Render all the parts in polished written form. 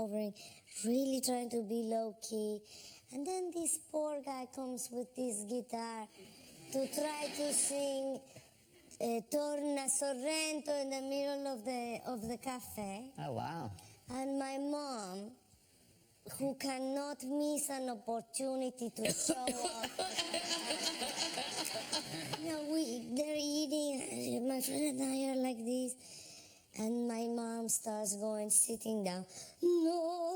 really trying to be low-key. And then this poor guy comes with this guitar to try to sing Torna Sorrento in the middle of the cafe. Oh, wow. And my mom, who cannot miss an opportunity to show off. They're eating, my friend and I are like this, and my mom starts sitting down. No,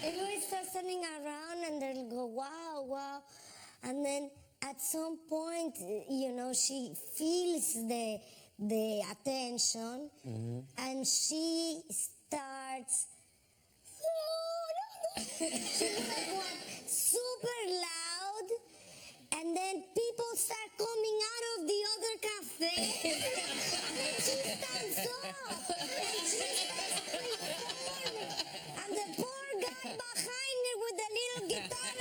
Everybody starts turning around, and they'll go, wow, wow. And then at some point, she feels the attention, and she starts super loud, and then people start coming out of the other cafe, and she stands up, and she starts performing, and the poor guy behind her with the little guitar,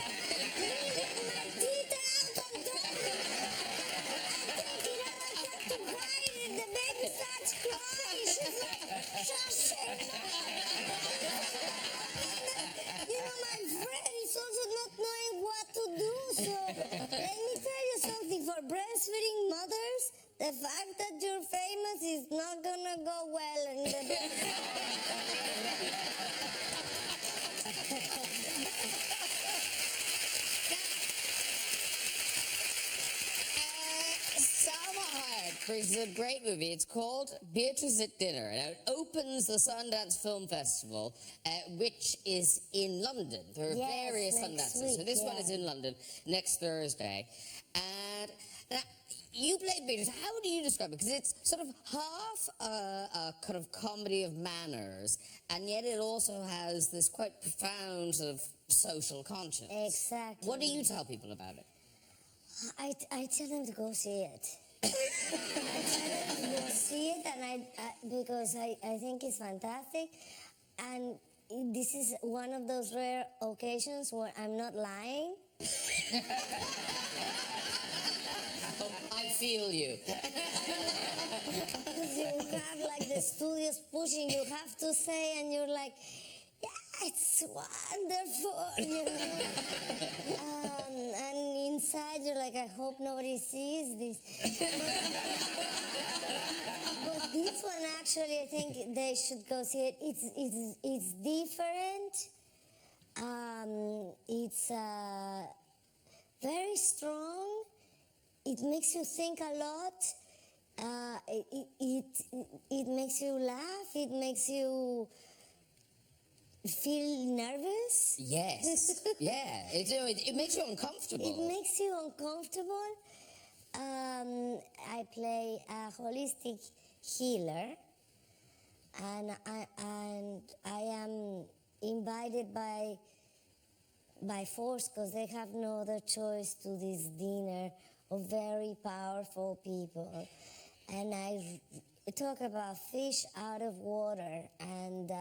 my teeth out on top, I take it out, I have to hide it, the baby starts crying, she's like, shush it. My friend is also not knowing what to do, so let me tell you something, for breastfeeding mothers, the fact that you're famous is not gonna go well in the Salma Hayek brings a great movie. It's called Beatrice at Dinner, and it opens the Sundance Film Festival, which is in London. There are various Sundances. So this one is in London next Thursday. And you play Beatrice. How do you describe it? Because it's sort of half a kind of comedy of manners, and yet it also has this quite profound sort of social conscience. Exactly. What do you tell people about it? I tell them to go see it. I tell them to go see it, and because I think it's fantastic, and this is one of those rare occasions where I'm not lying. I feel you. Because you have the studios pushing, you have to say, and you're like, yeah, it's wonderful, and inside you're like, I hope nobody sees this. But this one, actually, I think they should go see it. It's different. It's very strong. It makes you think a lot. It makes you laugh. It makes you feel nervous. Yes. Yeah. It makes you uncomfortable. It makes you uncomfortable. I play a holistic healer, and I am invited by force, because they have no other choice, to this dinner of very powerful people. And I talk about fish out of water, and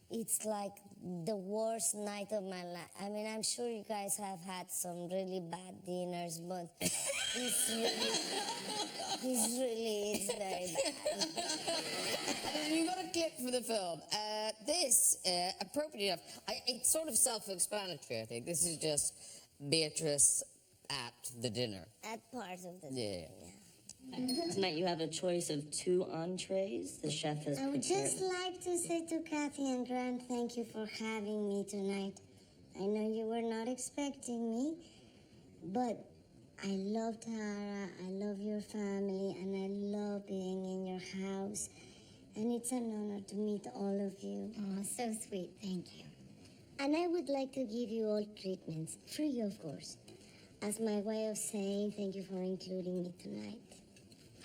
it's like the worst night of my life. I mean, I'm sure you guys have had some really bad dinners, but it's very bad. You got a clip for the film. This, appropriately enough, it's sort of self-explanatory, I think. This is just Beatrice at the dinner. At part of the dinner, yeah. Tonight you have a choice of 2 entrees. The chef has I would prepared. just like to say to Kathy and Grant, thank you for having me tonight. I know you were not expecting me, but I love Tara, I love your family, and I love being in your house. And it's an honor to meet all of you. Oh, so sweet. Thank you. And I would like to give you all treatments, free of course, as my way of saying thank you for including me tonight.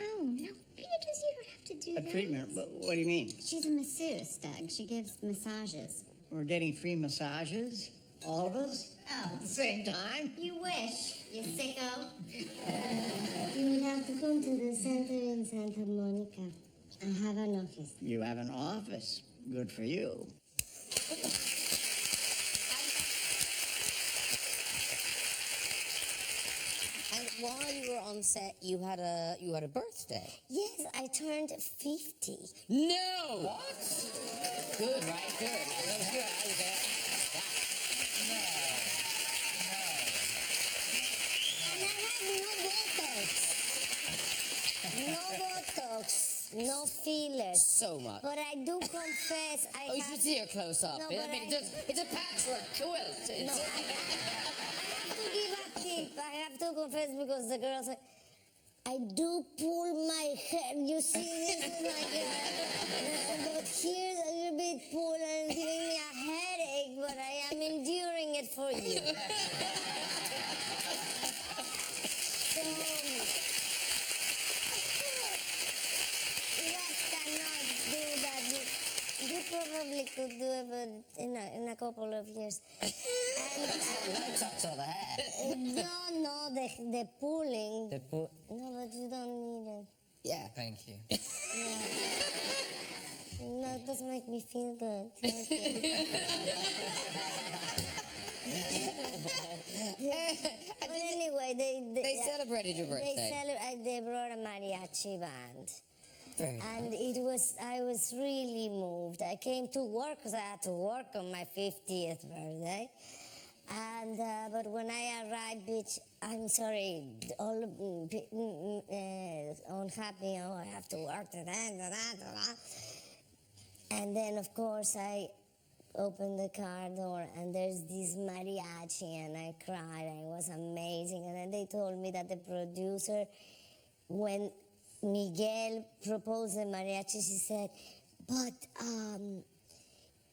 Oh, no, Beatrice, you don't have to do that. A treatment? What do you mean? She's a masseuse, Doug. She gives massages. We're getting free massages? All of us? Oh. At the same time? You wish, you sicko. You will have to come to the center in Santa Monica. I have an office. You have an office. Good for you. And while you were on set, you had a birthday. Yes, I turned 50. No. What? Good, right? Good. That was good. I was there. And I have no Botox, no fillers. So much. But I do confess, Oh, you should see her close up. No, I but mean, it's a patchwork quilt. No, I have to give a tip. I have to confess because the girls say, I do pull my hair. You see this is like but here's a little bit pull and it's giving me a headache, but I am enduring it for you. So, you guys cannot do that. You probably could do it, but in a couple of years. Touch of the hair. No, the pulling. The No, but you don't need it. Yeah. Thank you. No, it doesn't make me feel good. Thank you. But anyway, They celebrated your birthday. They brought a mariachi band. Very And I was really moved. I came to work because I had to work on my 50th birthday. And, but when I arrived, bitch, I'm sorry, all unhappy, I have to work, And then, of course, I opened the car door and there's this mariachi and I cried and it was amazing. And then they told me that the producer, when Miguel proposed the mariachi, she said, but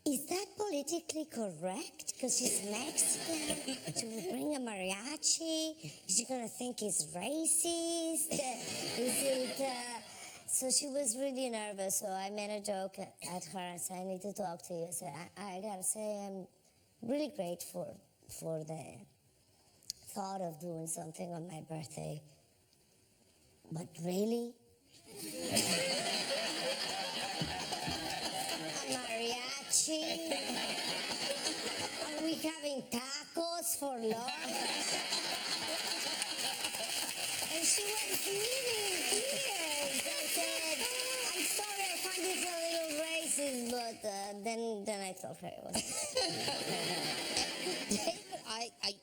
is that politically correct? Because she's Mexican to bring a mariachi? Is she going to think it's racist? Is it... So she was really nervous, so I made a joke at her and said, I need to talk to you. I said, I gotta say, I'm really grateful for the thought of doing something on my birthday. But really? A mariachi? Are we having tacos for lunch? And she went really in tears. I said, I'm sorry, I find this a little racist, but then I told her it was. David,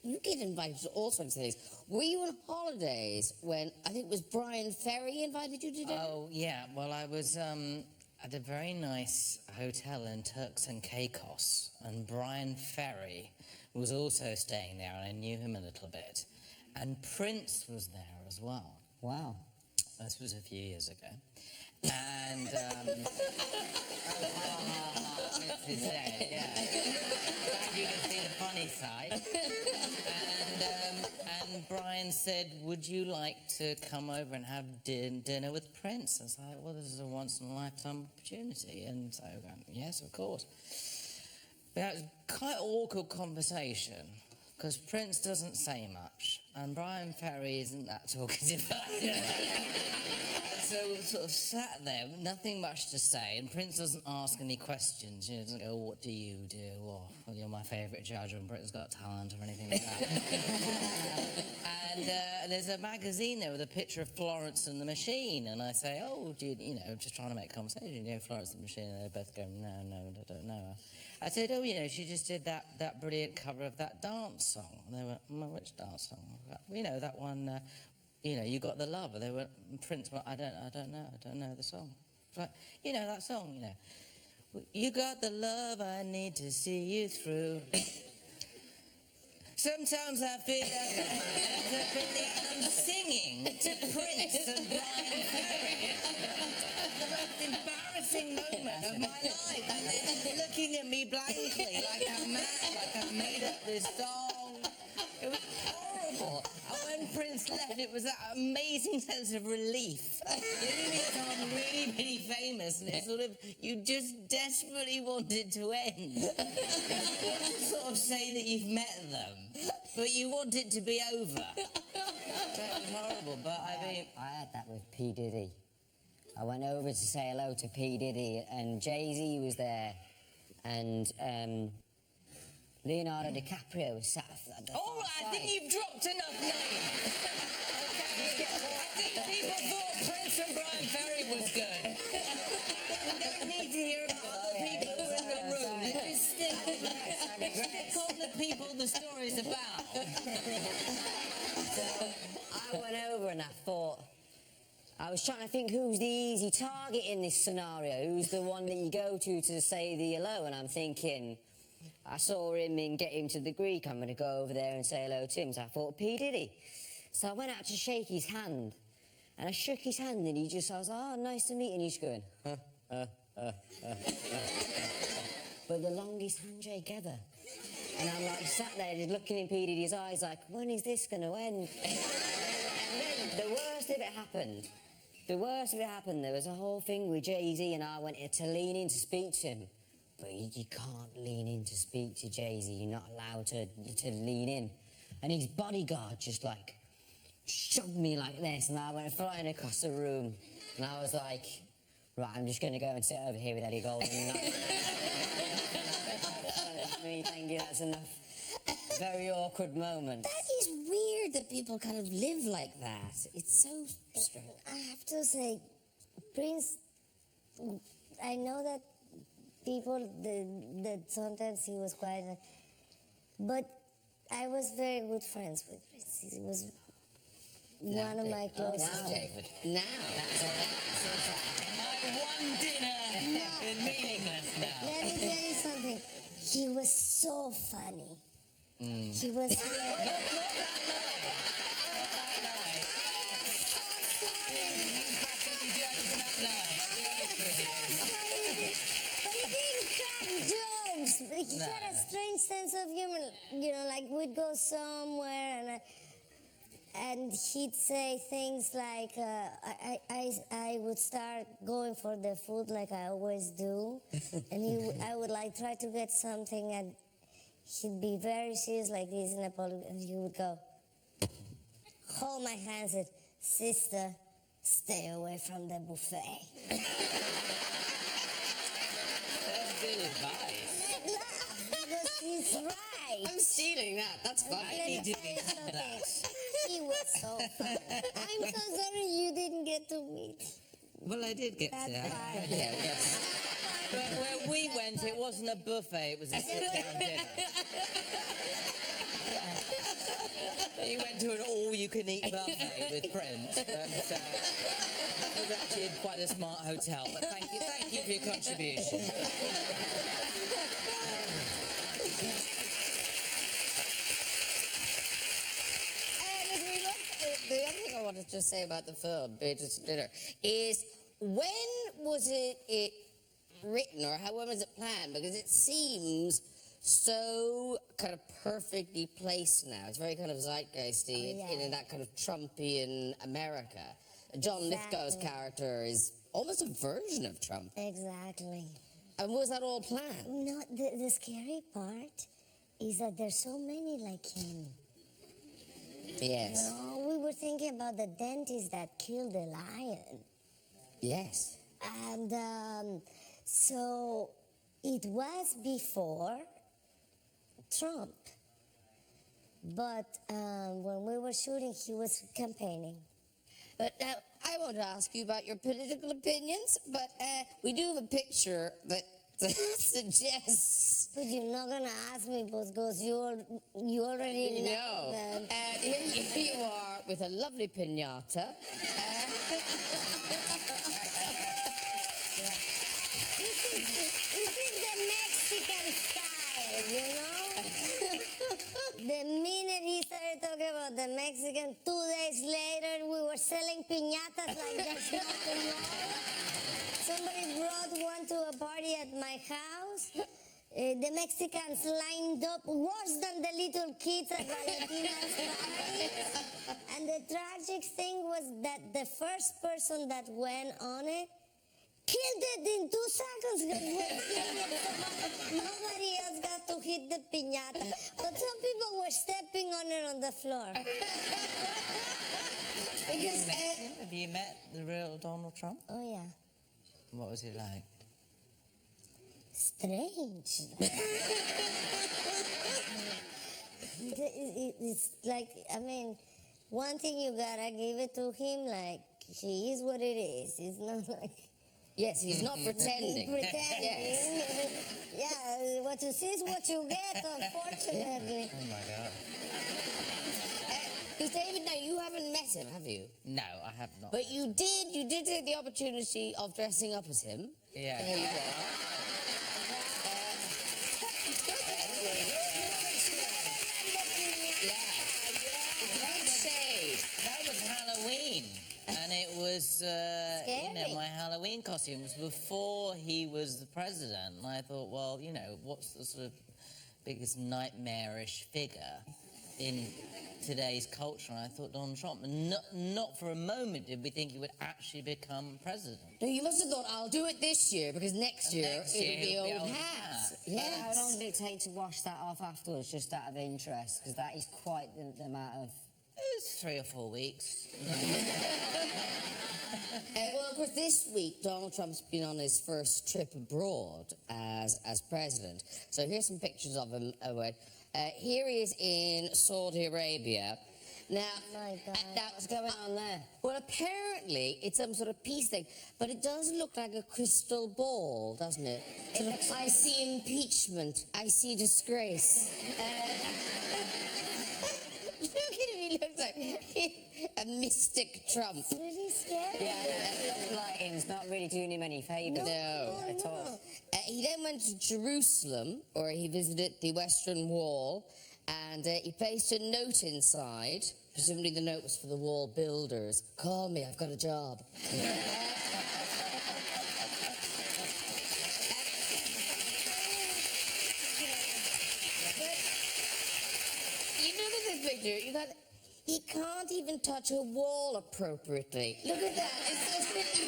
you get invited to all sorts of things. Were you on holidays when, I think it was Brian Ferry invited you to dinner? Oh, yeah. Well, I was at a very nice hotel in Turks and Caicos, and Brian Ferry was also staying there, and I knew him a little bit. And Prince was there as well. Wow. This was a few years ago. And, Prince is there, yeah. Glad you can see the funny side. And Brian said, would you like to come over and have dinner with Prince? I was like, well, this is a once-in-a-lifetime opportunity. And so I went, yes, of course. But that was quite an awkward conversation, because Prince doesn't say much, and Brian Ferry isn't that talkative. So we sort of sat there with nothing much to say, and Prince doesn't ask any questions. You know, doesn't go, what do you do? Or, well, you're my favourite judge on Britain's Got Talent, or anything like that. And there's a magazine there with a picture of Florence and the Machine, and I say, oh, do you know, just trying to make conversation, you know, Florence and the Machine, and they both go, no, I don't know her. I said, oh, you know, she just did that brilliant cover of that dance song. And they went, well, which dance song? You know, that one, you know, You Got the Love. And they went, Prince, well, I don't know the song. Like, you know, that song, you know. You got the love I need to see you through. Sometimes I feel like I'm singing to Prince and Brian Ferry. The most embarrassing moment of my life. And they're looking at me blankly like I'm mad, like I've made up this song. It was horrible. And when Prince left, it was that amazing sense of relief. You know, it's someone really, really famous, and it's sort of, you just desperately wanted to end. You want to sort of say that you've met them, but you want it to be over. That was horrible, but I mean... I had that with P. Diddy. I went over to say hello to P. Diddy, and Jay-Z was there, and Leonardo DiCaprio was sat at the All right, I think you've dropped enough names. Okay. I think people thought Prince and Brian Ferry was good. We don't need to hear about other people who were in the room. Just stick on the people the story's about. So I went over and I thought, I was trying to think who's the easy target in this scenario, who's the one that you go to say the hello, and I'm thinking, I saw him in Get Him to the Greek, I'm going to go over there and say hello to him, so I thought, P. Diddy. So I went out to shake his hand, and I shook his hand, and I was like, oh, nice to meet you, and he's going, but the longest handshake ever. And I'm like sat there just looking in P. Diddy's eyes like, when is this going to end? And then the worst of it happened. The worst of it happened, there was a whole thing with Jay-Z and I went to lean in to speak to him. But you can't lean in to speak to Jay-Z, you're not allowed to lean in. And his bodyguard just like shoved me like this and I went flying across the room. And I was like, right, I'm just going to go and sit over here with Eddie Golden. Thank you, that's enough. Very awkward moment. That is weird that people kind of live like that. It's so strange. I have to say, Prince, I know that people, that sometimes he was quite, but I was very good friends with Prince. He was one of my closest. David. Now. My one dinner is meaningless now. Let me tell you something. He was so funny. He was. He had a strange sense of humor. You know, like we'd go somewhere and he'd say things like, I would start going for the food like I always do, and I would like try to get something, and he'd be very serious like this in a public, and he would go, hold my hand, and say, sister, stay away from the buffet. That's good advice. Because he's right. I'm stealing that. That's funny. Let me tell you something. He was so funny. I'm so sorry you didn't get to meet. Well, I did get to that. Yeah, yes. But where we went, it wasn't a buffet, it was a sit-down dinner. You went to an all-you-can-eat buffet with friends. But, it was actually in quite a smart hotel. But thank you for your contribution. The other thing I wanted to say about the film, Beatrice at Dinner, is when was it written, or when was it planned? Because it seems so kind of perfectly placed now. It's very kind of zeitgeisty in that kind of Trumpian America. John Lithgow's character is almost a version of Trump. Exactly. And was that all planned? No, the scary part is that there's so many like him. Yes. No, we were thinking about the dentist that killed the lion. Yes. And so it was before Trump. But when we were shooting, he was campaigning. But now, I want to ask you about your political opinions, but we do have a picture that suggests... But you're not going to ask me because you already know. And here you are with a lovely piñata. This is the Mexican style, you know? The minute he started talking about the Mexican, 2 days later, we were selling piñatas like there's no tomorrow. Somebody brought one to a party at my house. The Mexicans lined up worse than the little kids at Valentina's party. And the tragic thing was that the first person that went on it killed it in 2 seconds. Nobody else got to hit the piñata. But some people were stepping on it on the floor. Because, Have you met the real Donald Trump? oh, yeah. What was he like? Strange. It's like, I mean, one thing you gotta give it to him, like, he is what it is. It's not like Yes, he's not pretending. pretending. Yes. Yeah, what you see is what you get, unfortunately. Oh my God. Because David, now you haven't met him, have you? No, I have not. But you did take the opportunity of dressing up as him. Yeah. There you go. That was Halloween, and it was, my Halloween costume was before he was the president. And I thought, well, what's the sort of biggest nightmarish figure in today's culture? And I thought Donald Trump. And not for a moment did we think he would actually become president. No, you must have thought, I'll do it this year, because next year it'll be old hat. How long did it take to wash that off afterwards, just out of interest? Because that is quite the amount of... It was 3 or 4 weeks. Well, of course, this week, Donald Trump's been on his first trip abroad as president. So here's some pictures of him. Here he is in Saudi Arabia. Now, My God. What's going on there? Well, apparently it's some sort of peace thing, but it does look like a crystal ball, doesn't it? I see impeachment. I see disgrace. Look at him, he looks like a mystic Trump. Really scary. Yeah, lighting's not really doing him any favours. No. At all. He then went to Jerusalem, where he visited the Western Wall, and he placed a note inside. Presumably the note was for the wall builders. Call me, I've got a job. You look at this picture, he can't even touch a wall appropriately. Look at that, it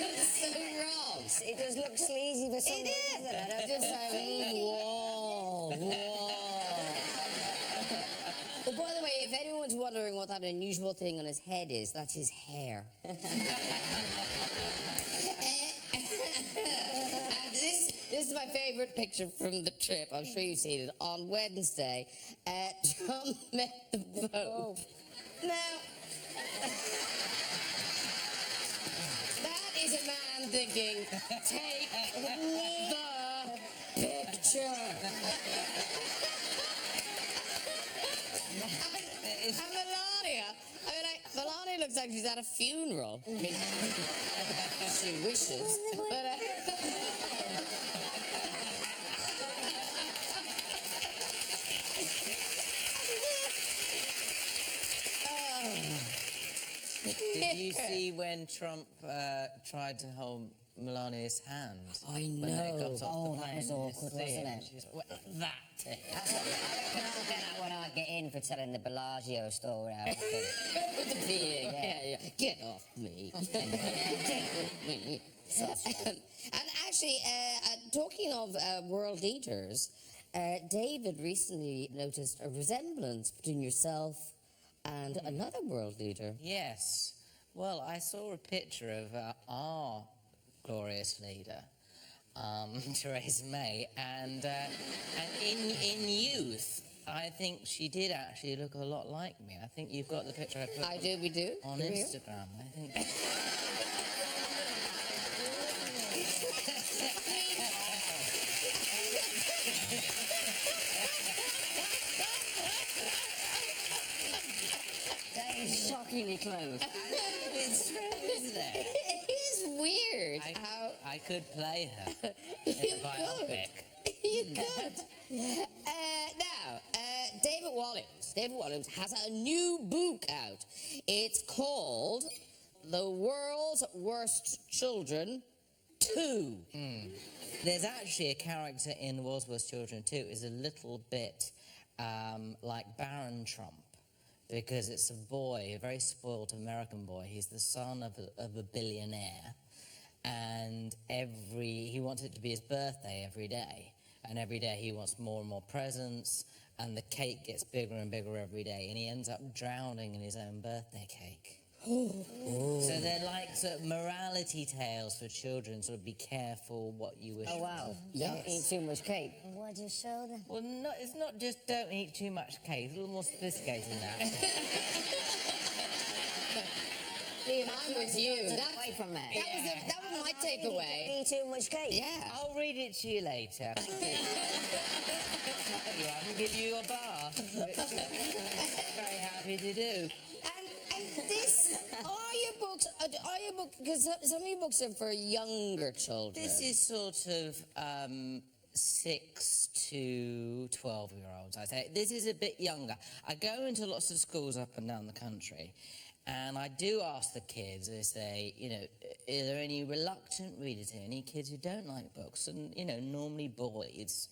looks so wrong. It does look sleazy for some It is. Just like, wall. Well, by the way, if anyone's wondering what that unusual thing on his head is, that's his hair. And this is my favorite picture from the trip. I'm sure you've seen it. On Wednesday, Trump met the Pope. Now, that is a man thinking, take the picture. And Melania looks like she's at a funeral. I mean, she wishes, but... Did you see when Trump tried to hold Melania's hand? I When they know. got off the plane? That was awkward, wasn't it? She's, well, that. I get that one I get in for telling the Bellagio story. With the being, yeah. Get off me. Get off me. And actually, talking of world leaders, David recently noticed a resemblance between yourself and another world leader. Yes. Well, I saw a picture of our glorious leader, Theresa May, and in youth, I think she did actually look a lot like me. I think you've got the picture I put We do. on Here we are. Instagram. I think. That is shockingly close. It's true, isn't it? It is weird how... I could play her in a biopic. You could. Now, David Walliams. David Walliams has a new book out. It's called The World's Worst Children 2. There's actually a character in The World's Worst Children 2 is a little bit like Baron Trump, because it's a boy, a very spoiled American boy. He's the son of a billionaire, and he wants it to be his birthday every day. And every day he wants more and more presents, and the cake gets bigger and bigger every day, and he ends up drowning in his own birthday cake. So they're like sort of morality tales for children. Sort of be careful what you wish Oh, for. wow. Yes. Don't eat too much cake. What you show them? Well, no, it's not just don't eat too much cake. It's a little more sophisticated than that. I'm with you. Away from there. That was my takeaway. Eat too much cake. Yeah. I'll read it to you later. I can give you a bar. Very happy to do. And this, are your books, because some of your books are for younger children. This is sort of 6 to 12-year-olds, I'd say. This is a bit younger. I go into lots of schools up and down the country, and I do ask the kids, I say, you know, are there any reluctant readers here, any kids who don't like books? And, you know, normally boys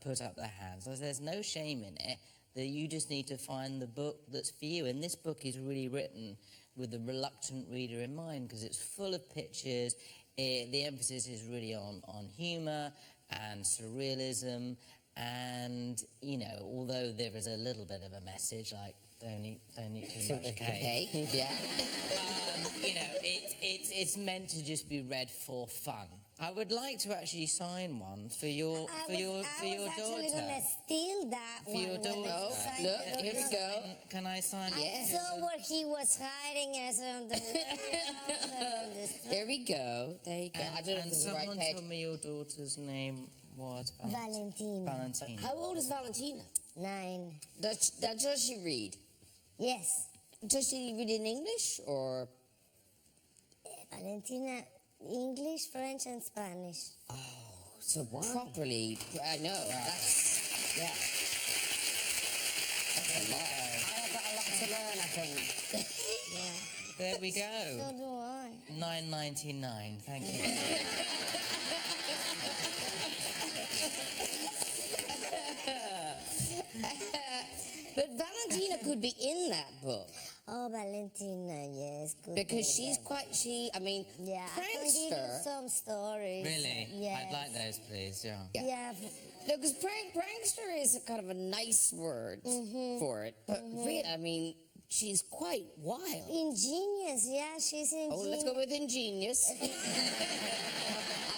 put up their hands. So there's no shame in it, that you just need to find the book that's for you. And this book is really written with the reluctant reader in mind, because it's full of pictures. The emphasis is really on humour and surrealism, and, you know, although there is a little bit of a message, like, don't eat too much cake. Yeah. You know, it's meant to just be read for fun. I would like to actually sign one for your I was daughter. actually gonna steal that For one. your when daughter. I Oh, signed look, it. here we go. Can I sign it? Yes. I saw where he was hiding as on the There we go. There you go. I don't know if And this is the right someone page. told me your daughter's name was Valentina. Valentina. How old is Valentina? 9. Does she read? Yes. Does she read in English or? Valentina, English, French, and Spanish. So properly, I know. That's, yeah. That's a lot. I have got a lot to learn, I think. Yeah. There we So go. do I. $9.99. Thank you. But Valentina could be in that book Oh, Valentina, yes. Good because name. I mean, Yeah, I can give you Prankster. some stories. Really? Yes. I'd like those, please. Yeah. Yeah. No, because prankster is a kind of a nice word for it. But really, I mean, she's quite wild. Ingenious, yeah, she's ingenious. Oh, let's go with ingenious. I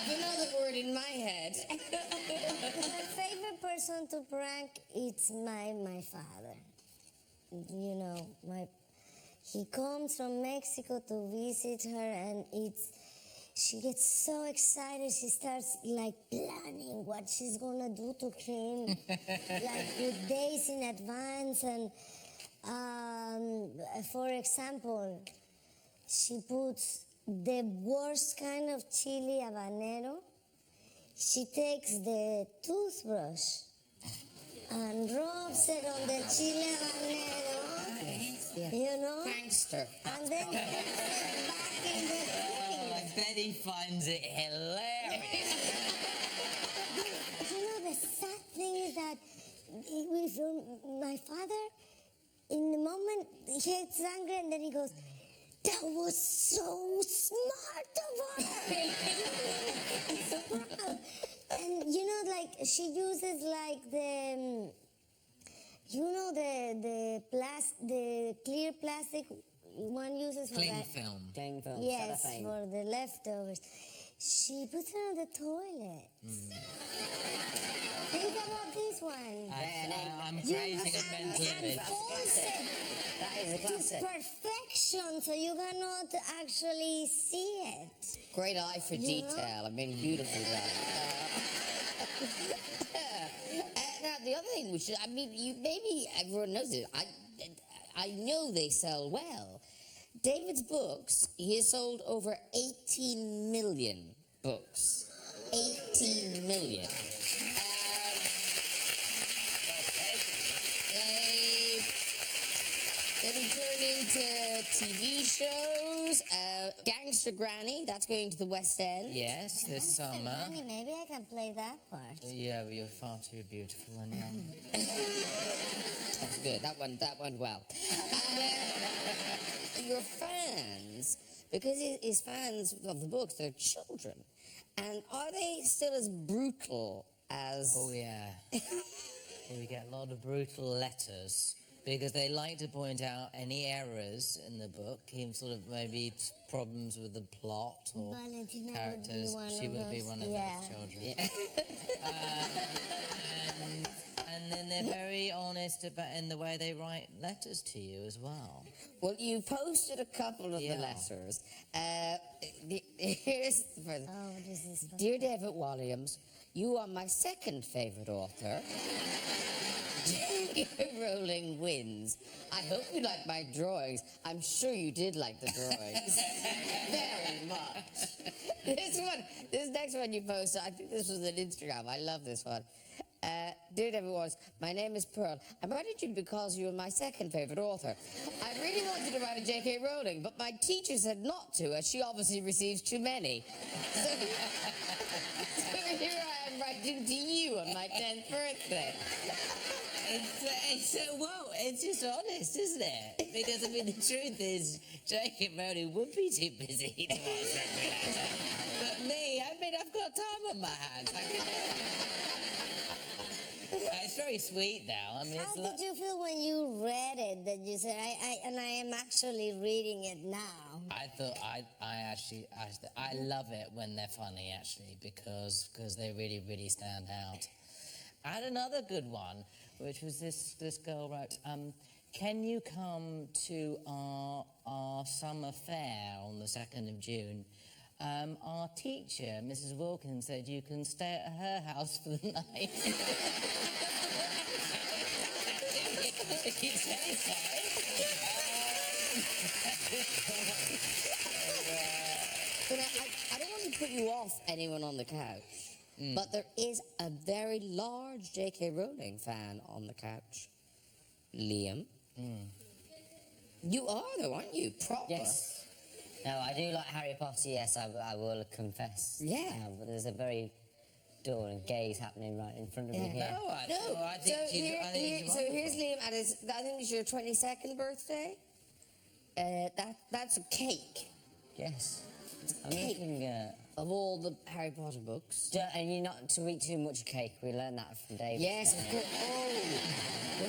have another word in my head. My favorite person to prank, it's my father. You know, he comes from Mexico to visit her, and she gets so excited. She starts like planning what she's gonna do to him, like with days in advance. And for example, she puts the worst kind of chili habanero. She takes the toothbrush and rubs it on the chile habanero, you know, Prankster. and then puts it back in the Oh, Betty finds it hilarious. You know, the sad thing is that with my father, in the moment, he gets angry and then he goes, "That was so smart of her." I'm so proud. And you know, like she uses like the, you know, the clear plastic one uses for Cling that. film. Cling film, Yes, cellophane. for the leftovers. She puts it on the toilet. Think about this one. I'm You creating a mental image. force it That is a to classic. perfection, so you cannot actually see it. Great eye for You know? detail. I mean, beautifully done. Now, the other thing, which I mean, maybe everyone knows it. I know they sell well. David's books, he has sold over 18 million books. 18 million. They've been turned into TV shows. Gangster Granny, that's going to the West End. Yes, this summer. Honey, maybe I can play that part. Yeah, but you're far too beautiful and young. That's good. That went well. Your fans, because his fans of the books, they're children. And are they still as brutal as... Oh, yeah. We get a lot of brutal letters because they like to point out any errors in the book, even sort of maybe problems with the plot or Valentina characters. She would be one of those children. Yeah. And then they're very honest about in the way they write letters to you as well. Well, you posted a couple of the letters. Here's the first. Oh, this is Dear David Walliams, you are my second favourite author. J.K. Rowling wins. I hope you like my drawings. I'm sure you did like the drawings. Very much. This next one you posted, I think this was on Instagram. I love this one. Dear David Walliams, my name is Pearl. I writing to you because you are my second favourite author. I really wanted to write a J.K. Rowling, but my teacher said not to, as she obviously receives too many. So here I am writing to you on my 10th birthday. It's just honest, isn't it? Because, I mean, the truth is, J.K. Rowling would be too busy to write something like that. But me, I mean, I've got time on my hands. It's very sweet now. I mean, How did you feel when you read it? That you said, I am actually reading it now. I thought I love it when they're funny actually because they really stand out. I had another good one, which was this girl wrote, can you come to our summer fair on the 2nd of June? Our teacher, Mrs. Wilkins, said you can stay at her house for the night. I don't want to put you off anyone on the couch, but there is a very large J.K. Rowling fan on the couch. Liam. You are, though, aren't you? Proper. Yes. No, I do like Harry Potter, yes, I will confess. Yeah. But there's a very dull and gaze happening right in front of me here. I think So here's Liam at his, I think it's your 22nd birthday. That's a cake Yes. I'm Cake. making, of all the Harry Potter books. and you're not to eat too much cake. We learned that from David. Yes, of course. Oh,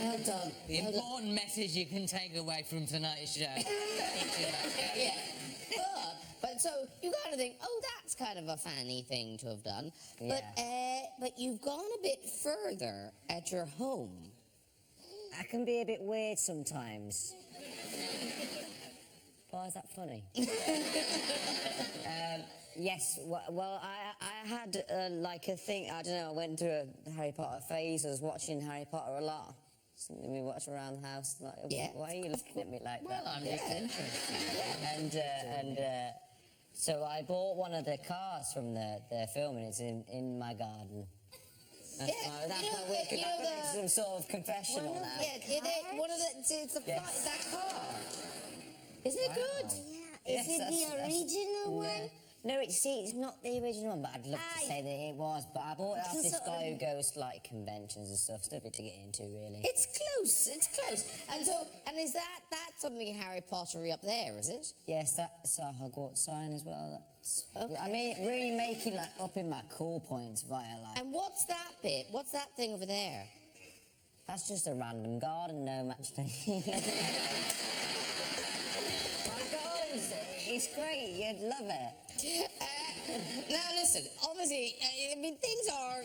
well done. The important message you can take away from tonight's show. Yeah. But so you kind of think, oh, that's kind of a fanny thing to have done. But you've gone a bit further at your home. I can be a bit weird sometimes. Why is that funny? Yes, well, I had like a thing, I don't know, I went through a Harry Potter phase. I was watching Harry Potter a lot. Something we watch around the house. Like, why are you looking at me like that? I'm just interested. And so I bought one of the cars from the film, and it's in my garden. That's some sort of confessional now. Yeah, one of the, it's that car. Isn't it good? Yeah. Is it the original one? No, it's not the original one, but I'd love to say that it was. But I bought it off this guy who goes to like conventions and stuff. Stupid to get into, really. It's close. And is that something Harry Pottery up there? Is it? Yes, that's our Hogwarts sign as well. That's, Okay. I mean, really making like upping my cool points via like. And what's that bit? What's that thing over there? That's just a random garden gnome, actually. My garden's it's great. You'd love it. Now listen, obviously, I mean things are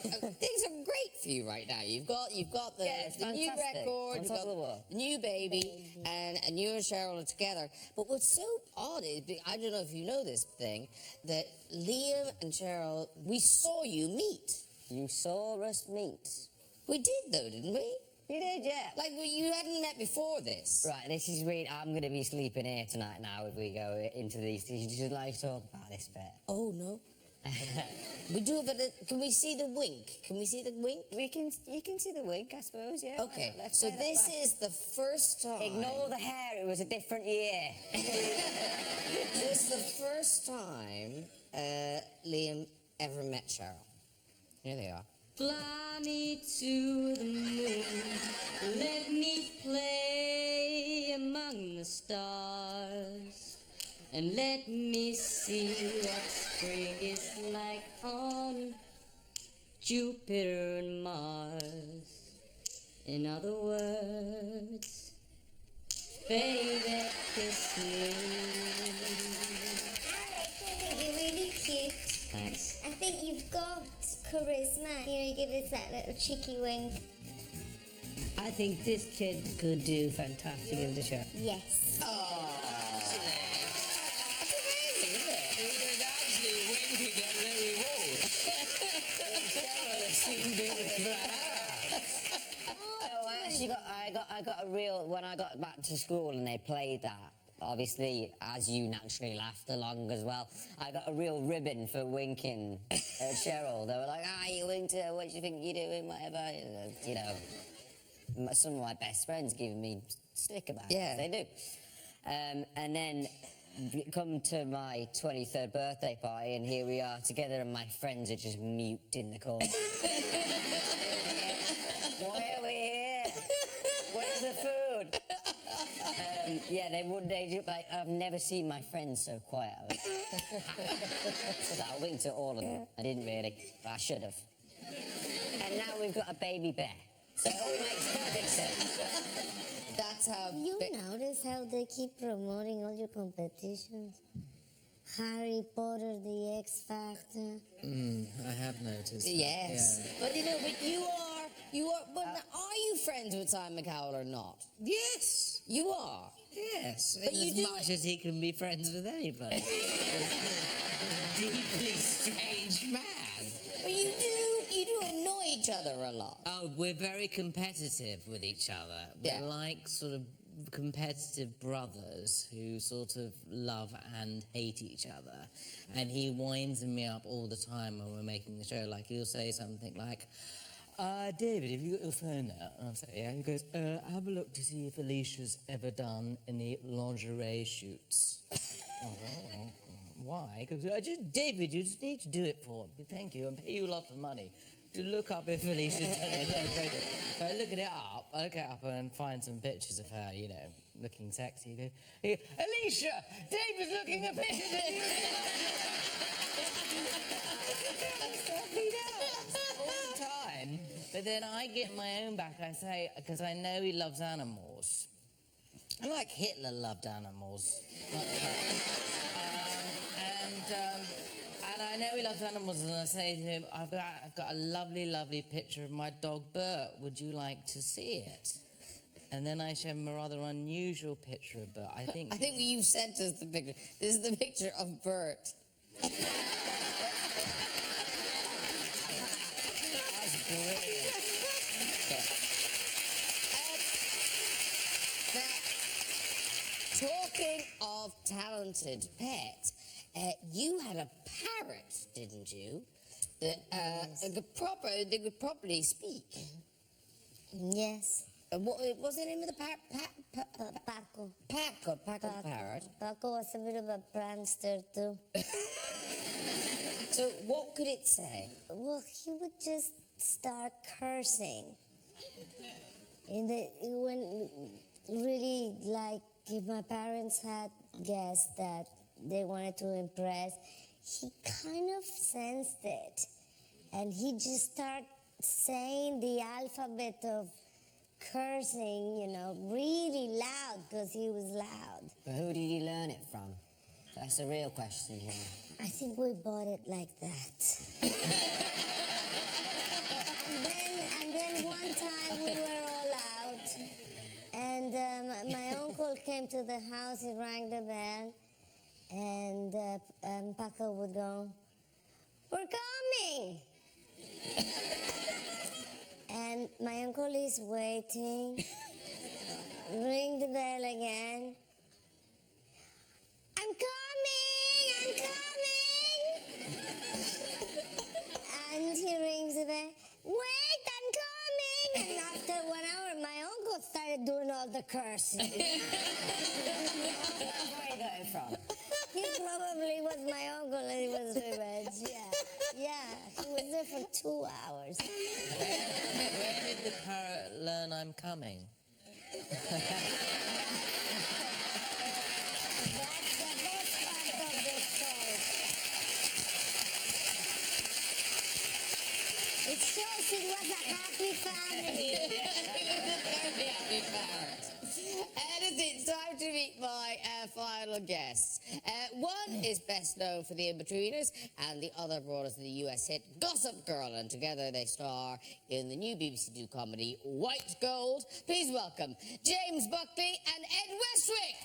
great for you right now. You've got the new fantastic. record, you've got the new baby, and you and Cheryl are together. But what's so odd is, I don't know if you know this thing, that Liam and Cheryl, we saw you meet. You saw us meet. We did though, didn't we? You did, yeah. Like you hadn't met before this. Right, this is really. I'm going to be sleeping here tonight now if we go into these. You should like to talk about this bit. Oh no. We do it, but can we see the wink? Can we see the wink? You can see the wink, I suppose, yeah. Okay, Let's so play that this back. is the first time. Ignore the hair, it was a different year. This is the first time Liam ever met Cheryl. Here they are. Fly me to the moon, let me play among the stars, and let me see what spring is like on Jupiter and Mars. In other words, Baby, kiss me. Alex, I think you're really cute. Thanks. I think you've got charisma. You give us that little cheeky wink. I think this kid could do fantastic in the show. Yes. I got a real, when I got back to school and they played that, obviously, as you naturally laughed along as well, I got a real ribbon for winking at Cheryl. They were like, you winked at her, what do you think you're doing, whatever, you know. Some of my best friends giving me stick about it. They do. And then come to my 23rd birthday party and here we are together and my friends are just mute in the corner. Why are we here? Where's the food? Yeah, they do, like, I've never seen my friends so quiet. So I winked at all of them. I didn't really, but I should have. And now we've got a baby bear. So it all makes perfect sense. That's how... You notice how they keep promoting all your competitions? Harry Potter, the X Factor. I have noticed. Yes. Yeah. But but you are, but are you friends with Simon Cowell or not? Yes. You are? Yes. But as much as he can be friends with anybody. Deeply strange man. But you do annoy each other a lot. Oh, we're very competitive with each other. Yeah. We're like sort of competitive brothers who sort of love and hate each other. And he winds me up all the time when we're making the show. Like, he'll say something like, David, have you got your phone out? And I'll say, yeah. He goes, have a look to see if Alicia's ever done any lingerie shoots. Why? Because David, you just need to do it for me. Thank you, and pay you lots of money to look up if Alicia's done it. So I look it up and find some pictures of her, you know, looking sexy. Alicia, David's looking at pictures of you. He does all the time. But then I get my own back. I say, because I know he loves animals. I like Hitler loved animals. And I know he loves animals, and I say to him, I've got a lovely, lovely picture of my dog Bert. Would you like to see it? And then I show him a rather unusual picture of Bert. I think you sent us the picture. This is the picture of Bert. That's brilliant. Now, talking of talented pets, you had a parrot, didn't you? That could properly speak. Yes. What was the name of the parrot? Paco. Paco the parrot. Paco was a bit of a prankster too. So what could it say? Well, he would just start cursing. When really, like, if my parents had guests that they wanted to impress, he kind of sensed it. And he just started saying the alphabet of cursing, you know, really loud, because he was loud. But who did he learn it from? That's the real question here. I think we bought it like that. and then one time we were all out, and my uncle came to the house, he rang the bell, and Paco would go, "We're coming!" And my uncle is waiting, ring the bell again. "I'm coming! And he rings the bell. "Wait, I'm coming!" And after 1 hour, my uncle started doing all the cursing. Where you got it from? He probably was my uncle and he was revenge. Yeah, he was there for 2 hours. Where did the parrot learn I'm coming? That's the best part of the story. It shows it was a happy family. Very happy parents. And it's time to meet my final guests. One is best known for The In-Betweeners, and the other brought us the US hit Gossip Girl, and together they star in the new BBC Two comedy White Gold. Please welcome James Buckley and Ed Westwick.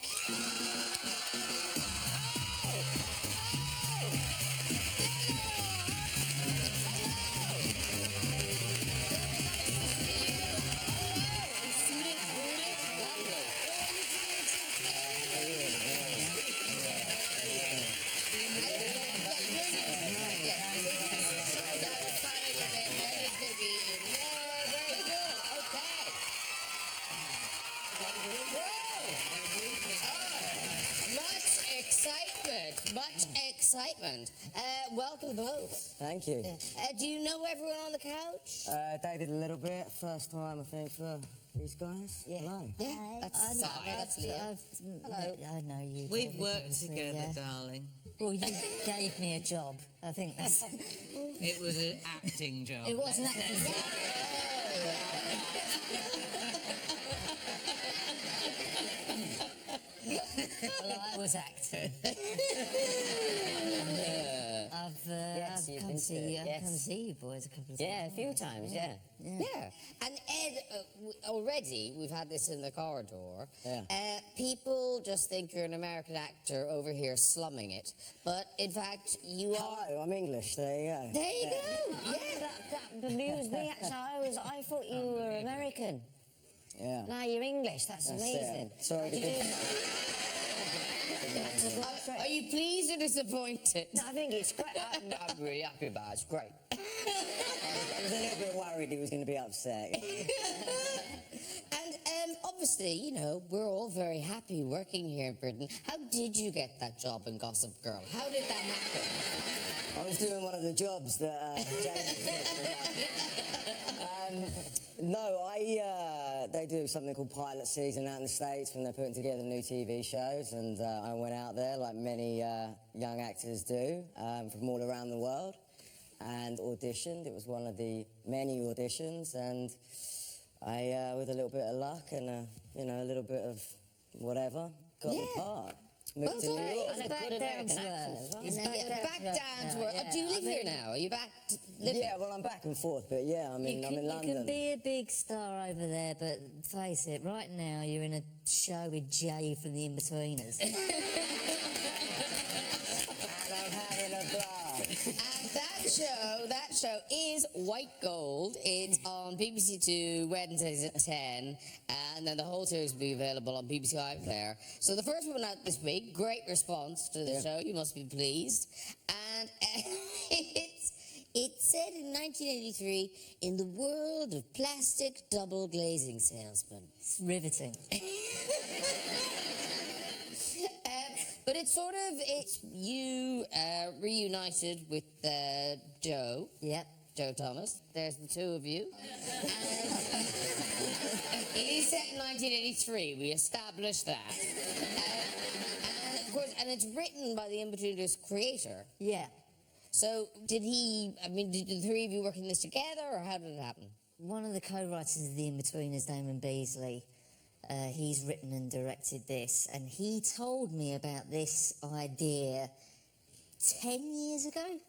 Much excitement. Welcome both. Thank you. Do you know everyone on the couch? David, a little bit. First time, I think, for these guys. Yeah. Hello. Yeah, that's Sarah, that's Leah. Hello. I know you. We've David, worked obviously, together, yeah. darling. Well, you gave me a job. I think that's... It was an acting job. It wasn't acting. Well, I was acting. Yes, I've you've come been to see to it, you. I've yes. come to see you boys a couple of times. Yeah, a few times, yeah. Yeah. And Ed, already we've had this in the corridor. Yeah. People just think you're an American actor over here slumming it, but in fact you are. Hello, I'm English, there you go. There you go. Yeah, that bemused me. Actually, I thought you were American. Yeah. Now you're English. That's amazing. Sorry to be... Are you pleased or disappointed? No, I think it's great. I'm really happy about it. It's great. I was a little bit worried he was going to be upset. And obviously, you know, we're all very happy working here in Britain. How did you get that job in Gossip Girl? How did that happen? I was doing one of the jobs that James No, they do something called pilot season out in the States when they're putting together new TV shows, and I went out there like many young actors do from all around the world and auditioned. It was one of the many auditions, and I, with a little bit of luck and a little bit of whatever, got the part. Moved to New York. It's back down to earth. Back down to earth. Do you live here now? Are you back living? Yeah, well, I'm back and forth, but yeah, I'm in London. You can be a big star over there, but face it, right now you're in a show with Jay from The In-Betweeners. And I'm having a blast. And that show is White Gold. It's on BBC Two Wednesdays at 10, and then the whole series will be available on BBC iPlayer. So the first one out this week, great response to the show. You must be pleased. And it's set in 1983 in the world of plastic double glazing salesmen. It's riveting. But it's you reunited with Joe. Yep. Joe Thomas. There's the two of you. It is set in 1983. We established that. And of course, and it's written by the In-Betweeners creator. Yeah. So did the three of you working this together, or how did it happen? One of the co-writers of The In-Betweeners, Damon Beasley, he's written and directed this, and he told me about this idea 10 years ago.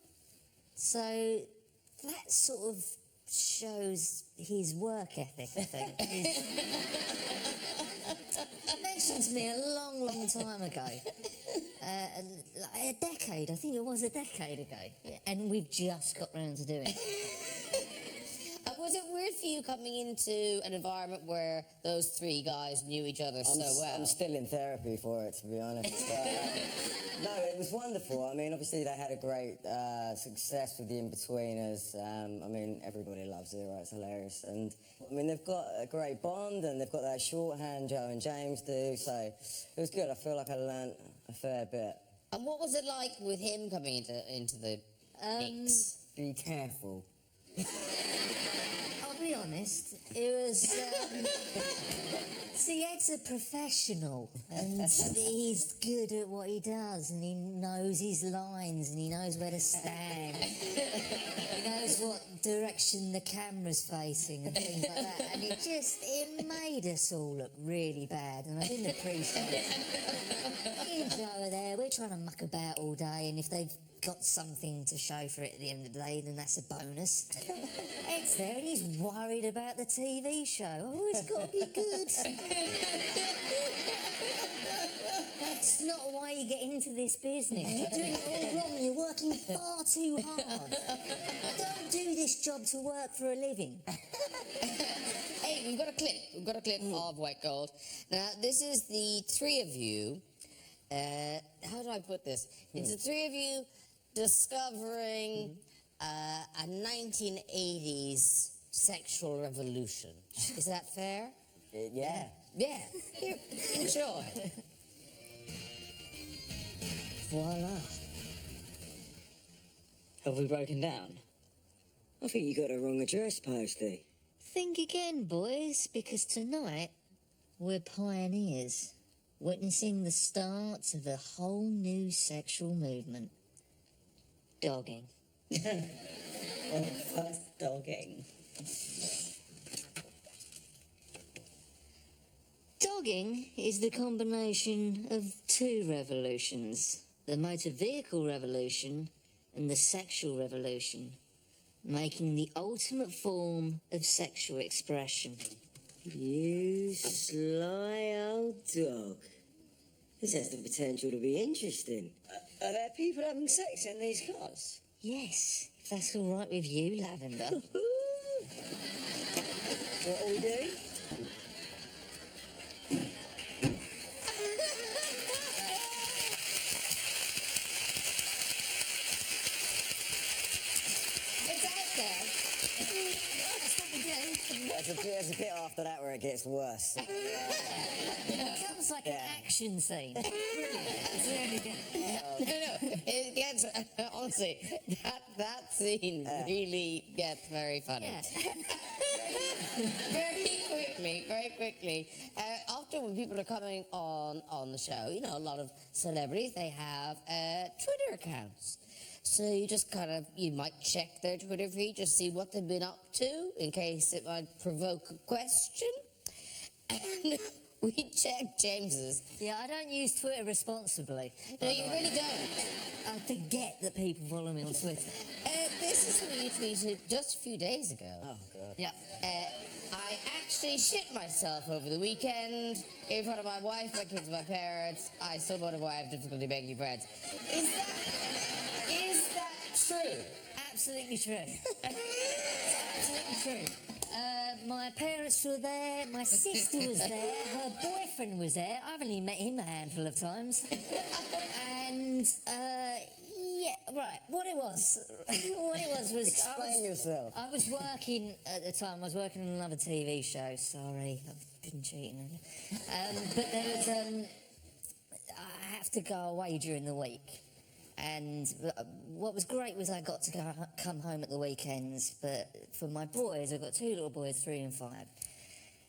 So that sort of shows his work ethic, I think. He mentioned to me a long, long time ago. Like a decade, I think it was a decade ago. Yeah, and we've just got round to doing it. Was it weird for you coming into an environment where those three guys knew each other so well? I'm still in therapy for it, to be honest. No, it was wonderful. I mean, obviously they had a great success with The In-Betweeners. I mean, everybody loves it, right? It's hilarious. And, I mean, they've got a great bond, and they've got that shorthand Joe and James do, so it was good. I feel like I learnt a fair bit. And what was it like with him coming into the mix? Be careful. I'll be honest, it was. See, Ed's a professional, and he's good at what he does, and he knows his lines, and he knows where to stand. He knows what direction the camera's facing, and things like that. And it made us all look really bad, and I didn't appreciate it. Me and Joe are there, we're trying to muck about all day, and if they've got something to show for it at the end of the day, then that's a bonus. Ed's there and he's worried about the TV show. Oh, it's got to be good. That's not why you get into this business. You're doing it all wrong. You're working far too hard. Don't do this job to work for a living. Hey, we've got a clip. We've got a clip of White Gold. Now, this is the three of you. How do I put this? It's the three of you discovering a 1980s sexual revolution. Is that fair? Yeah. Yeah. Here, enjoy. Voila. Have we broken down? I think you got the wrong address, Posty. Think again, boys, because tonight we're pioneers, witnessing the start of a whole new sexual movement. Dogging. First dogging. Dogging is the combination of two revolutions, the motor vehicle revolution and the sexual revolution, making the ultimate form of sexual expression. You sly old dog. This has the potential to be interesting. Are there people having sex in these cars? Yes, if that's all right with you, Lavender. What'll we do? It's out there. That's what we do. There's a bit after that where it gets worse. It comes like an action scene. Brilliant. It's really good. No, it gets, honestly, that scene really gets very funny. Yeah. Very quickly. Often when people are coming on the show, you know, a lot of celebrities, they have Twitter accounts. So you just you might check their Twitter feed, just see what they've been up to, in case it might provoke a question. And we checked James's. Yeah, I don't use Twitter responsibly. No, you really don't. I forget that people follow me on Twitter. This is what you tweeted just a few days ago. Oh, God. Yeah. I actually shit myself over the weekend in front of my wife, my kids, my parents. I still wonder why I have difficulty making friends. Is that true? Absolutely true. Absolutely true. My parents were there, my sister was there, her boyfriend was there. I've only met him a handful of times. And, yeah, right, what it was Explain yourself. I was working at the time, I was working on another TV show, sorry, I've been cheating on you. But there was, I have to go away during the week. And what was great was I got to come home at the weekends, but for my boys, I've got two little boys, 3 and 5.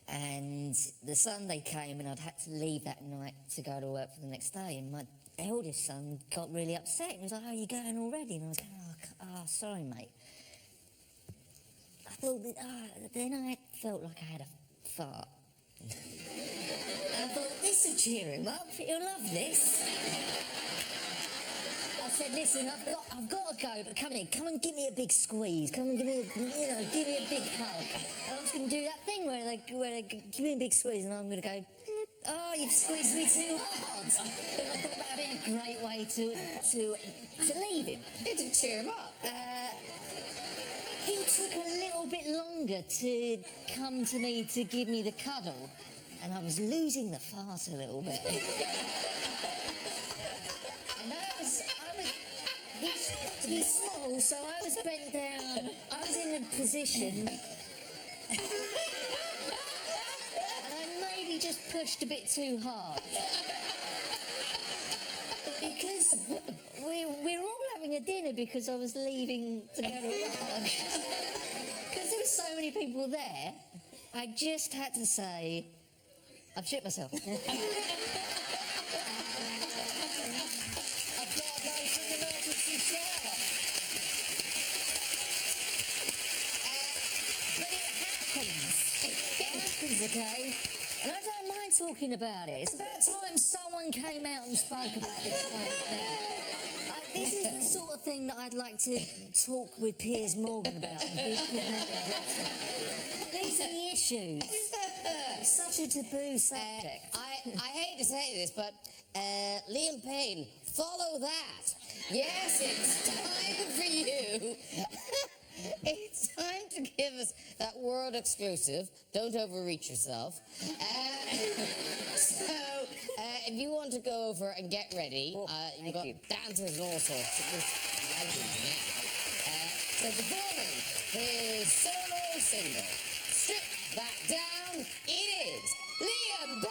And the Sunday came and I'd had to leave that night to go to work for the next day, and my eldest son got really upset and he was like, "Oh, you're going already?" And I was going, oh sorry, mate. I thought, then I felt like I had a fart. I thought, this will cheer him up, he'll love this. I said, "Listen, I've got to go, but come and give me a big squeeze. Come and give me a big hug." And I'm just going to do that thing where they give me a big squeeze, and I'm going to go, "Oh, you've squeezed me too hard." And I thought that would be a great way to leave him. To cheer him up. He took a little bit longer to come to me to give me the cuddle, and I was losing the fart a little bit. He's small, so I was bent down. I was in a position. And I maybe just pushed a bit too hard. Because we're all having a dinner because I was leaving to go to work. Because there were so many people people there, I just had to say, I've shit myself. I've got to go for the emergency shower. But it happens. It happens, okay? And I don't mind talking about it. It's about time someone came out and spoke about this kind of thing. This is the sort of thing that I'd like to talk with Piers Morgan about. These are the issues. It's such a taboo subject. I hate to say this, but Liam Payne, follow that. Yes, it's time for you. It's time to give us that world exclusive. Don't overreach yourself. So, if you want to go over and get ready, you've got dancers and all sorts. So performing his solo single, Strip That Down, it is Liam Payne!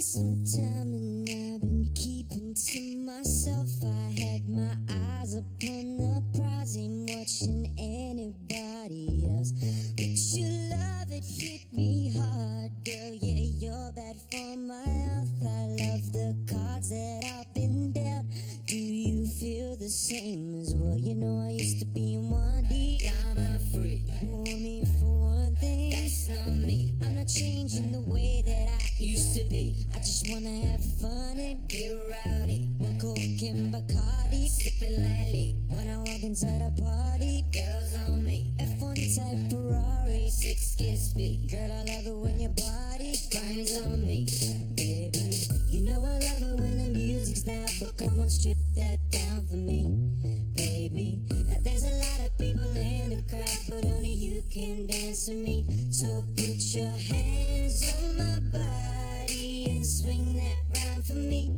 Some time and I've been keeping to myself. I had my eyes upon the prize, ain't watching anybody else. But your love, it hit me hard, girl. Yeah, you're bad for my health. I love the cards that I've been dealt. Do you feel the same as well? You know I used to be in 1D. I'm a freak. Want me for one thing? That's not me. I'm not changing the way that I used to be. I just wanna have fun and get rowdy. One Coke and Bacardi, sipping lightly. When I walk inside a party, girls on me. F1 type Ferrari, 6 kiss speed. Girl, I love it when your body grinds on me. Baby, you know I love it when the music's loud, but come on, strip that down for me. Baby, there's a lot of people in the crowd, but only you can dance with me. So put your hands on my body and swing that round for me.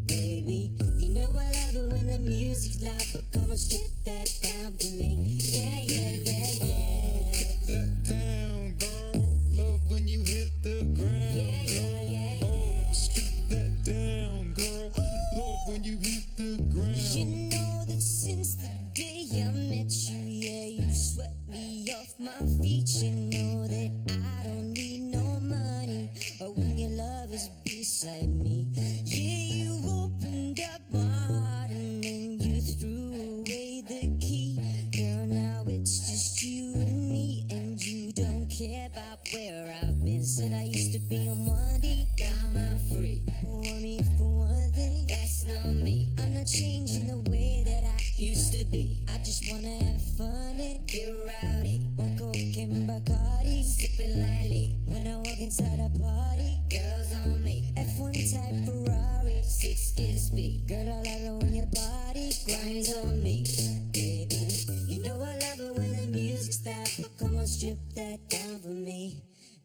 Baby, you know I love it when the music's loud, but come on, strip that down for me. Yeah, yeah, yeah, yeah. Strip that down, girl. Love when you hit the ground. Yeah, yeah, yeah, yeah. Strip that down, girl. Love when you hit the ground. You know that since the day I met you, yeah, you swept me off my feet. You know that I don't need no money, or when your love is beside me. Yeah, you opened up my heart and then you threw away the key. Girl, now it's just you and me, and you don't care about where I've been. Said I used to be on 1D, I'm a freak. Want me for one thing? That's not me. I'm not changing the way that I used to be. I just wanna have fun and get rowdy. One Coke and Bacardi, sipping lightly. When I walk inside a party, girls on me. F1 type Ferrari, 6 kiss speed. Girl, I love it when your body grinds on me. Baby, you know I love it when the music's loud, but come on, strip that down for me.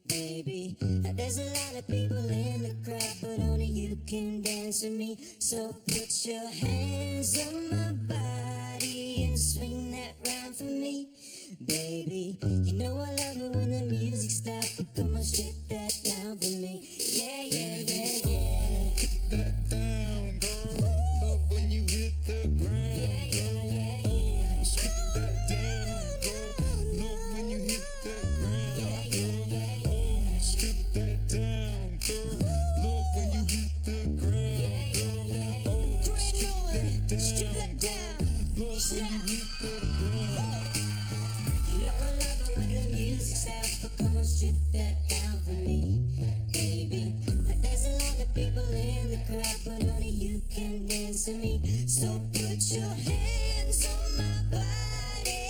Baby, there's a lot of people in the crowd, but only you can dance with me. So put your hands on my body and swing that round for me. Baby, you know I love it when the music's loud, but come on, strip that down for me. Yeah, yeah, yeah, yeah. Strip that down, girl. Love when you hit the ground. Yeah, yeah, yeah, yeah. Strip that down, girl. Love when you hit the ground. Yeah, yeah, yeah, yeah. Strip that down, girl. Love when you hit the ground. Yeah, yeah, yeah. Strip that down. Love when you hit the ground. You know I love it when the music's loud, but come on, strip that down for me. Baby, there's a lot of people in the crowd, but only you can dance with me. So put your hands on my body,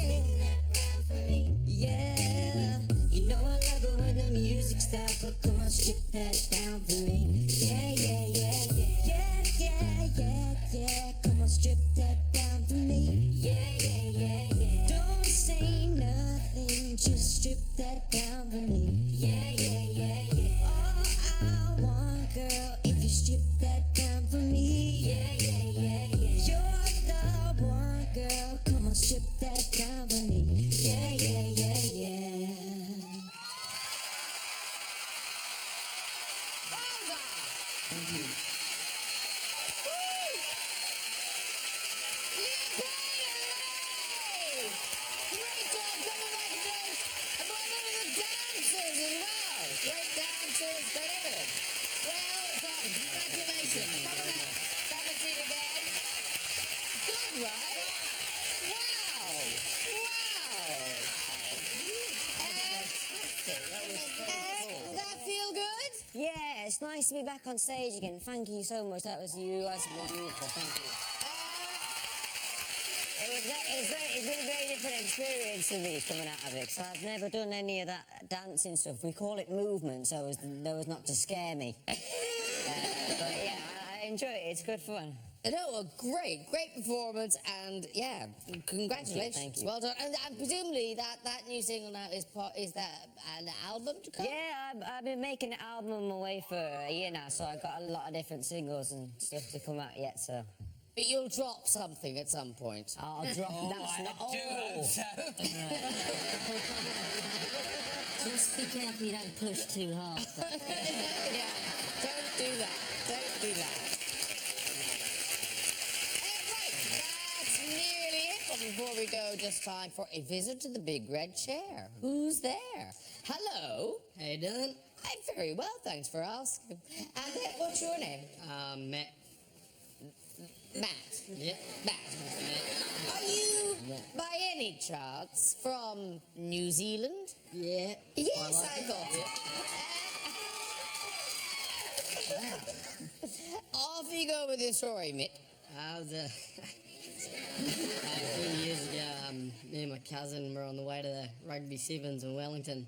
swing that round for me. Yeah, you know I love it when the music's loud, but come on, strip that down for me. Yeah, yeah, yeah, yeah, yeah, yeah, yeah, yeah. Come on, strip that down for me. Yeah, yeah, yeah, yeah. Don't say nothing, just strip that down for me. Yeah, yeah, yeah, yeah. All I want, girl, if you strip that down for me. Yeah, yeah, yeah, yeah. You're the one, girl. Come on, strip that down for me. Yeah, it's nice to be back on stage again. Thank you so much. That was you. That's been beautiful. Thank you. It's been a very different experience for me coming out of it, because I've never done any of that dancing stuff. We call it movement, so there was not to scare me. But yeah, I enjoy it. It's good fun. No, a great performance, and yeah, congratulations. Thank you. Well done. And presumably that new single now is that an album to come? Yeah, I've been making an album on my way for a year now, so I've got a lot of different singles and stuff to come out yet, so... But you'll drop something at some point. I'll drop... that's not... Just be careful you don't push too hard. Yeah, don't do that. Don't do that. Right, that's nearly it. But before we go, just time for a visit to the big red chair. Who's there? Hello. How you doing? I'm very well, thanks for asking. And what's your name? Matt. Matt. Yeah. Matt. Are you, by any chance, from New Zealand? Yeah. Yes, I thought it. Off you go with your story, Mitt. I was a few years ago, me and my cousin were on the way to the Rugby Sevens in Wellington,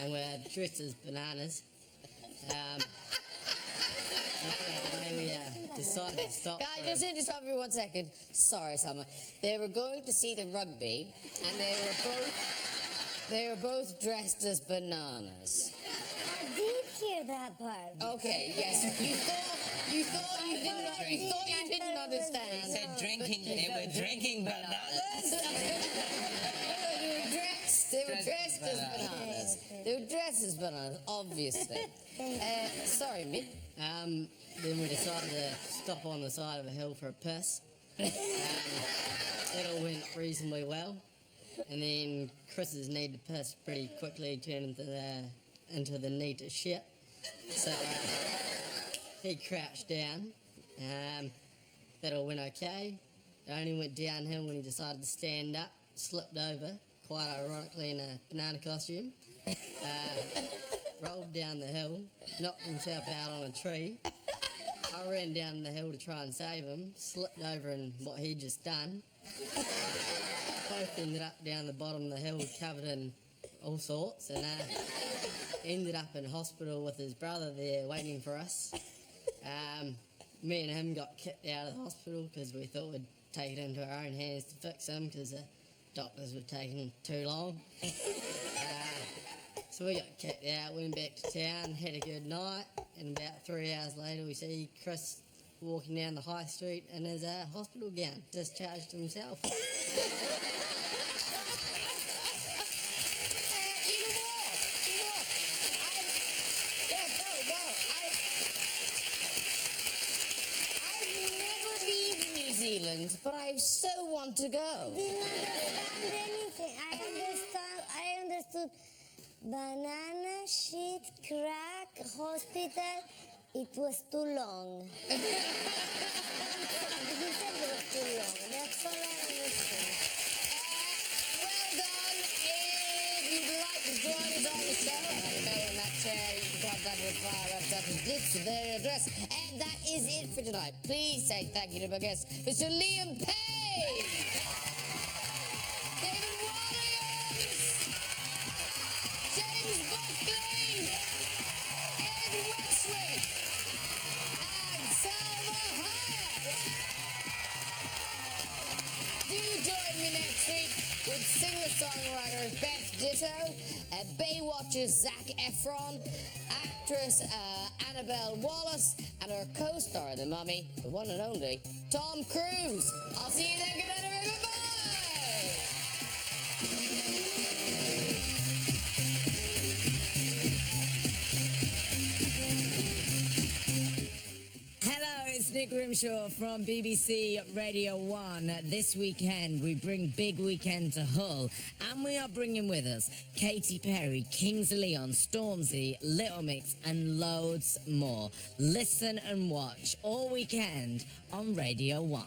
and we were dressed as bananas. We decided to stop. Guys, just need to stop for 1 second. Sorry, Salma. They were going to see the rugby, and they were both dressed as bananas. I did hear that part. Okay, yes. You thought you didn't understand. They were drinking bananas. They were dressed as bananas. They were dressed as bananas, obviously. Sorry, Mitt. Then we decided to stop on the side of a hill for a piss. It all went reasonably well. And then Chris's need to piss pretty quickly turned into the need to shit. So he crouched down. That all went okay. It only went downhill when he decided to stand up, slipped over, quite ironically in a banana costume, rolled down the hill, knocked himself out on a tree. I ran down the hill to try and save him, slipped over in what he'd just done. Both ended up down the bottom of the hill covered in all sorts, and ended up in hospital with his brother there waiting for us. Me and him got kicked out of the hospital because we thought we'd take it into our own hands to fix him because the doctors were taking too long. So we got kicked out, went back to town, had a good night, and about 3 hours later we see Chris walking down the high street in his hospital gown, discharged himself. But I so want to go. I didn't understand anything. I understood banana, shit, crack, hospital. It was too long. You said it was too long. That's all I understood. Well done. If you'd like to join us on the show, I know in that chair you can contact with Fire Up Blitz to their address. And that is it for tonight. Please say thank you to my guest, Mr. Liam Payne, David Walliams, James Buckley, Ed Westwick, and Salma Hayek. Do join me next week with singer-songwriter Beth Ditto, Baywatch's Zac Efron, actress Annabelle Wallace, and her co-star in The Mummy, the one and only Tom Cruise. I'll see you then. Good night, everyone. Hello, it's Nick Grimshaw from BBC Radio 1. This weekend, we bring Big Weekend to Hull, and we are bringing with us Katy Perry, Kings of Leon, Stormzy, Little Mix, and loads more. Listen and watch all weekend on Radio 1.